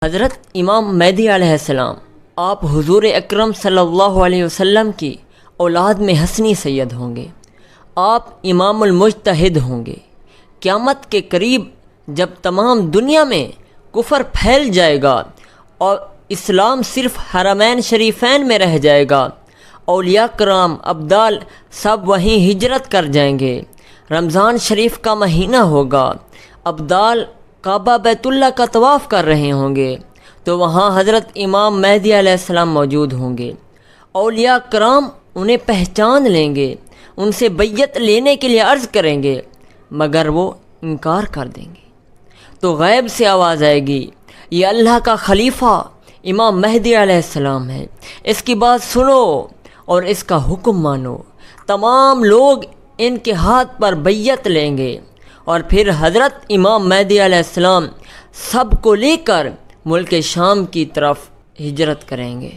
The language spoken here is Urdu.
حضرت امام مہدی علیہ السلام آپ حضور اکرم صلی اللہ علیہ وسلم کی اولاد میں حسنی سید ہوں گے۔ آپ امام المجتہد ہوں گے۔ قیامت کے قریب جب تمام دنیا میں کفر پھیل جائے گا اور اسلام صرف حرمین شریفین میں رہ جائے گا، اولیاء کرام ابدال سب وہیں ہجرت کر جائیں گے۔ رمضان شریف کا مہینہ ہوگا، ابدال کعبہ بیت اللہ کا طواف کر رہے ہوں گے تو وہاں حضرت امام مہدی علیہ السلام موجود ہوں گے۔ اولیاء کرام انہیں پہچان لیں گے، ان سے بیعت لینے کے لیے عرض کریں گے، مگر وہ انکار کر دیں گے۔ تو غیب سے آواز آئے گی، یہ اللہ کا خلیفہ امام مہدی علیہ السلام ہے، اس کی بات سنو اور اس کا حکم مانو۔ تمام لوگ ان کے ہاتھ پر بیعت لیں گے اور پھر حضرت امام مہدی علیہ السلام سب کو لے کر ملک شام کی طرف ہجرت کریں گے۔